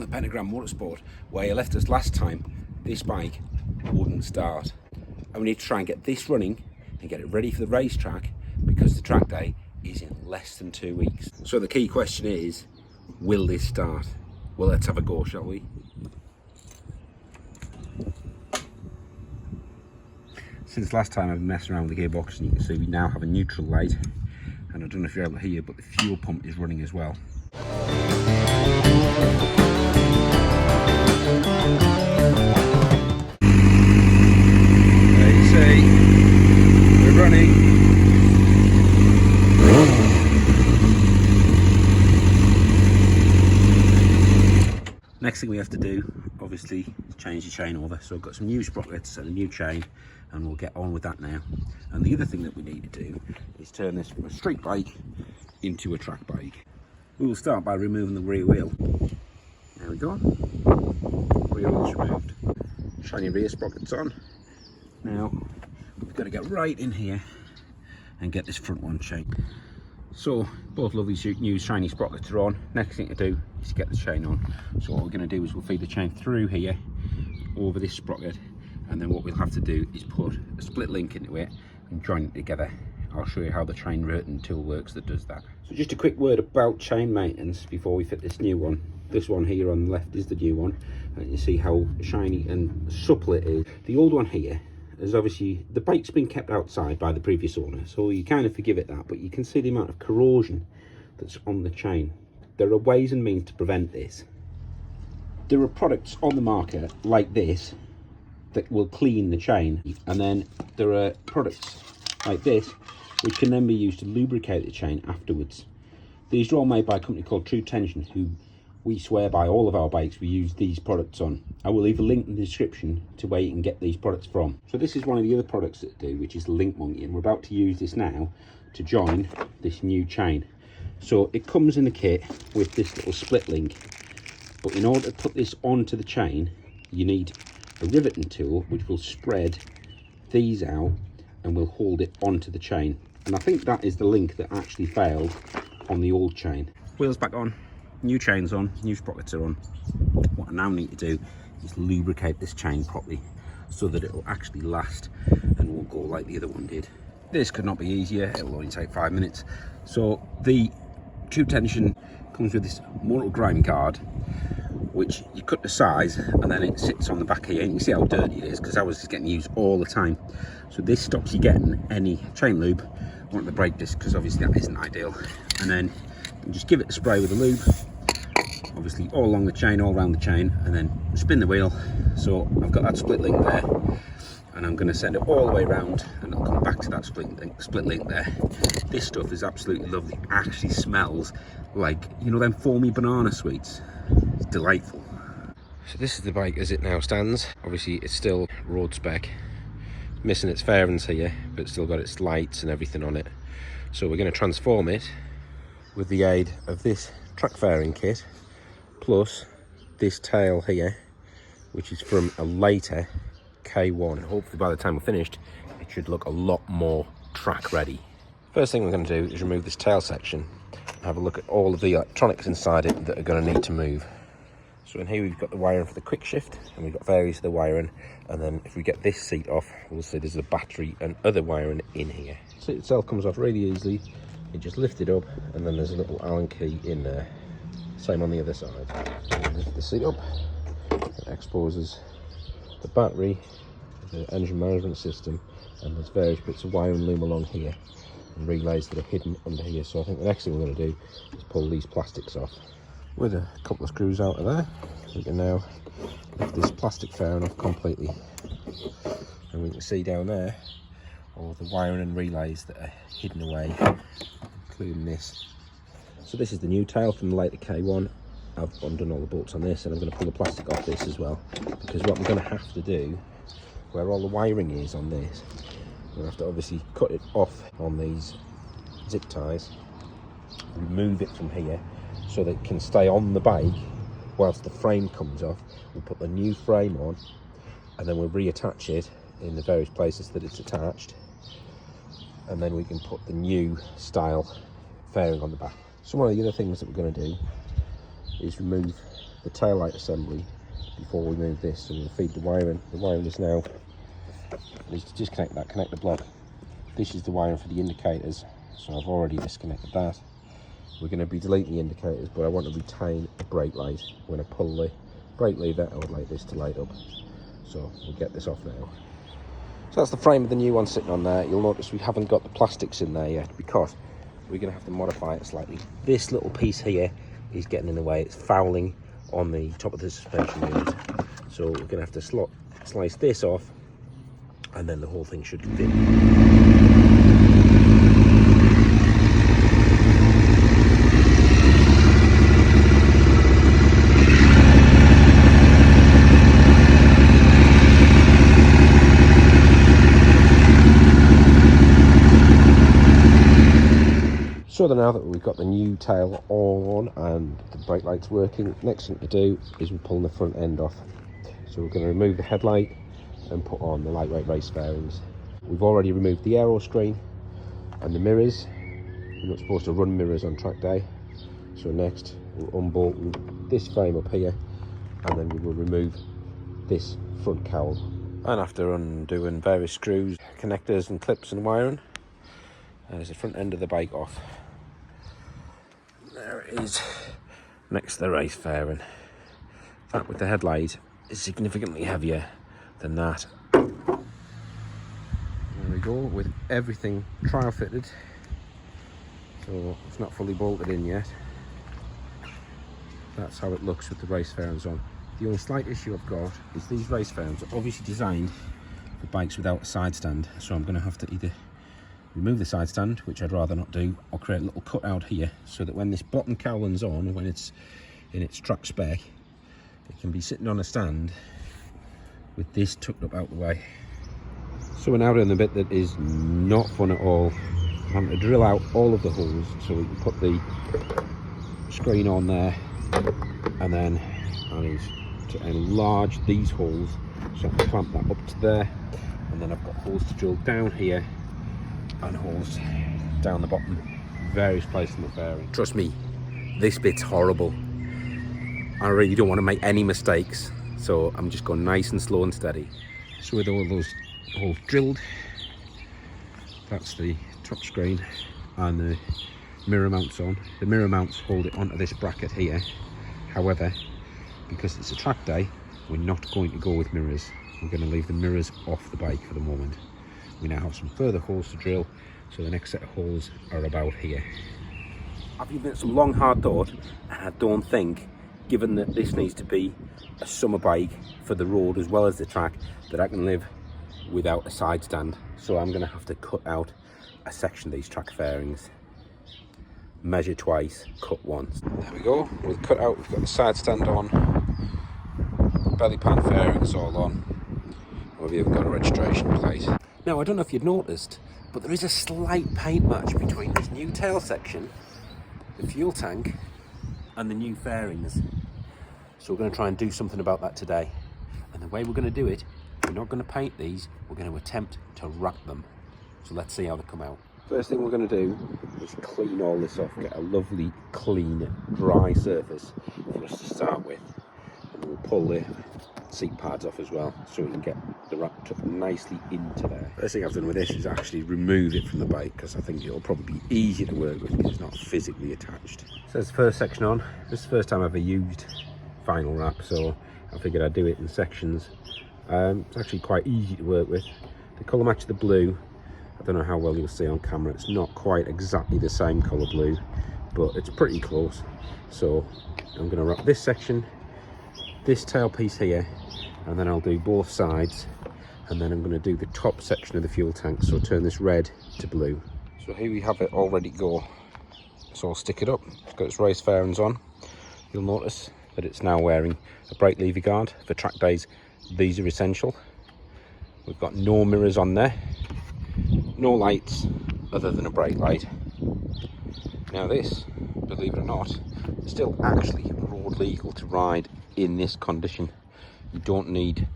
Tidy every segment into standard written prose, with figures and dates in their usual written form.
the Pentagram Motorsport, where you left us last time. This bike wouldn't start. And we need to try and get this running and get it ready for the racetrack, because the track day is in less than 2 weeks. So the key question is, will this start? Well, let's have a go, shall we? Since last time I've been messing around with the gearbox, and you can see we now have a neutral light, and I don't know if you're able to hear, but the fuel pump is running as well. There you see, we're running. Next thing we have to do, obviously, is change the chain over. So I've got some new sprockets and a new chain, and we'll get on with that now. And the other thing that we need to do is turn this from a street bike into a track bike. We will start by removing the rear wheel. There we go. Rear wheel's removed. Shiny rear sprockets on. Now we've got to get right in here and get this front one changed. So both lovely new shiny sprockets are on. Next thing to do is to get the chain on. So what we're going to do is we'll feed the chain through here over this sprocket, and then what we'll have to do is put a split link into it and join it together. I'll show you how the chain routing tool works that does that. So just a quick word about chain maintenance before we fit this new one. This one here on the left is the new one, and you see how shiny and supple it is. The old one here is obviously, the bike's been kept outside by the previous owner, so you kind of forgive it that, but you can see the amount of corrosion that's on the chain. There are ways and means to prevent this. There are products on the market like this that will clean the chain, and then there are products like this which can then be used to lubricate the chain afterwards. These are all made by a company called True Tension, who we swear by all of our bikes we use these products on. I will leave a link in the description to where you can get these products from. So this is one of the other products that do, which is Link Monkey, and we're about to use this now to join this new chain. So it comes in the kit with this little split link, but in order to put this onto the chain, you need a riveting tool which will spread these out and will hold it onto the chain. And I think that is the link that actually failed on the old chain. Wheels back on, new chains on, new sprockets are on. What I now need to do is lubricate this chain properly so that it will actually last and won't go like the other one did. This could not be easier, it will only take 5 minutes. So the True Tension comes with this mortal grime guard, which you cut to size, and then it sits on the back here, and you see how dirty it is because ours is getting used all the time. So this stops you getting any chain lube on the brake disc, because obviously that isn't ideal. And then you just give it a spray with the lube, obviously all along the chain, all around the chain, and then spin the wheel. So I've got that split link there, and I'm going to send it all the way around, and it'll come back to that split link there. This stuff is absolutely lovely. It actually smells like, you know, them foamy banana sweets. It's delightful. So this is the bike as it now stands. Obviously it's still road spec, missing its fairings here, but it's still got its lights and everything on it. So we're going to transform it with the aid of this track fairing kit, plus this tail here, which is from a later K1. And hopefully by the time we're finished, it should look a lot more track ready. First thing we're going to do is remove this tail section and have a look at all of the electronics inside it that are going to need to move. So in here we've got the wiring for the quick shift, and we've got various of the wiring, and then if we get this seat off, we'll see there's a battery and other wiring in here. The seat itself comes off really easily. You just lift it up, and then there's a little Allen key in there. Same on the other side. Lift the seat up, it exposes the battery, the engine management system, and there's various bits of wire and loom along here, and relays that are hidden under here. So I think the next thing we're going to do is pull these plastics off. With a couple of screws out of there, we can now lift this plastic fairing off completely, and we can see down there all the wiring and relays that are hidden away, including this. So this is the new tail from the later K1. I've undone all the bolts on this, and I'm going to pull the plastic off this as well, because what we're going to have to do, where all the wiring is on this, we'll have to obviously cut it off on these zip ties, remove it from here so that it can stay on the bike whilst the frame comes off. We'll put the new frame on, and then we'll reattach it in the various places that it's attached, and then we can put the new style fairing on the back. So one of the other things that we're going to do is remove the tail light assembly before we move this. So we'll feed the wiring. The wiring is now, is to disconnect that connector block. This is the wiring for the indicators, so I've already disconnected that. We're going to be deleting the indicators, but I want to retain a brake light. When I pull the brake lever, I would like this to light up. So we'll get this off now. So that's the frame of the new one sitting on there. You'll notice we haven't got the plastics in there yet because we're going to have to modify it slightly. This little piece here is getting in the way. It's fouling on the top of the suspension unit. So we're going to have to slice this off, and then the whole thing should fit. So now that we've got the new tail all on and the brake light's working, next thing to do is we're pulling the front end off. So we're going to remove the headlight and put on the lightweight race fairings. We've already removed the aero screen and the mirrors. You're not supposed to run mirrors on track day. So next we'll unbolt this frame up here, and then we will remove this front cowl. And after undoing various screws, connectors and clips and wiring, there's the front end of the bike off. There it is, next to the race fairing. That with the headlight is significantly heavier than that. There we go, with everything trial fitted. So it's not fully bolted in yet. That's how it looks with the race fairings on. The only slight issue I've got is these race fairings are obviously designed for bikes without a side stand. So I'm going to have to either remove the side stand, which I'd rather not do, or create a little cut out here so that when this bottom cowling's on, when it's in its track spec, it can be sitting on a stand with this tucked up out the way. So we're now doing the bit that is not fun at all. I'm going to drill out all of the holes so we can put the screen on there, and then I need to enlarge these holes so I can clamp that up to there, and then I've got holes to drill down here and holes down the bottom, various places in the fairing. Trust me, this bit's horrible. I really don't want to make any mistakes, so I'm just going nice and slow and steady. So with all those holes drilled, that's the top screen and the mirror mounts on. The mirror mounts hold it onto this bracket here. However, because it's a track day, we're not going to go with mirrors. We're going to leave the mirrors off the bike for the moment. We now have some further holes to drill, so the next set of holes are about here. I've given it some long hard thought, and I don't think, given that this needs to be a summer bike for the road as well as the track, that I can live without a side stand. So I'm going to have to cut out a section of these track fairings. Measure twice, cut once. There we go, we've cut out, we've got the side stand on, belly pan fairings all on, and we've even got a registration plate. Now, I don't know if you'd noticed, but there is a slight paint match between this new tail section, the fuel tank, and the new fairings. So we're going to try and do something about that today. And the way we're going to do it, we're not going to paint these, we're going to attempt to wrap them. So let's see how they come out. First thing we're going to do is clean all this off, get a lovely, clean, dry surface for us to start with. And we'll pull the seat pads off as well, so we can get the wrap tucked nicely into there. First thing I've done with this is actually remove it from the bike, because I think it'll probably be easier to work with because it's not physically attached. So that's the first section on. This is the first time I've ever used vinyl wrap, so I figured I'd do it in sections. It's actually quite easy to work with. The colour match of the blue, I don't know how well you'll see on camera, it's not quite exactly the same colour blue, but it's pretty close. So I'm going to wrap this section, this tail piece here, and then I'll do both sides, and then I'm going to do the top section of the fuel tank, so turn this red to blue. So here we have it all ready to go. So I'll stick it up. It's got its race fairings on. You'll notice that it's now wearing a brake lever guard. For track days, these are essential. We've got no mirrors on there, no lights other than a brake light. Now this, believe it or not, is still actually road legal to ride in this condition. You don't need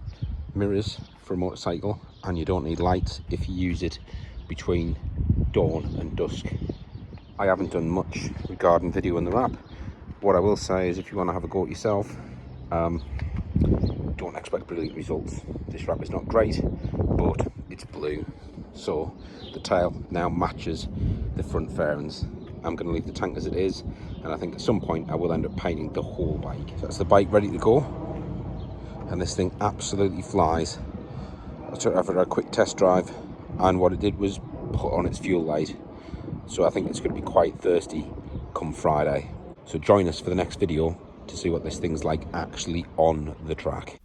mirrors for a motorcycle, and you don't need lights if you use it between dawn and dusk. I haven't done much regarding video in the wrap. What I will say is, if you want to have a go at yourself, Don't expect brilliant results. This wrap is not great, but it's blue, so the tail now matches the front fairings. I'm going to leave the tank as it is, and I think at some point I will end up painting the whole bike. So that's the bike ready to go, and this thing absolutely flies. I took it for a quick test drive, and what it did was put on its fuel light, so I think it's going to be quite thirsty come Friday. So join us for the next video to see what this thing's like actually on the track.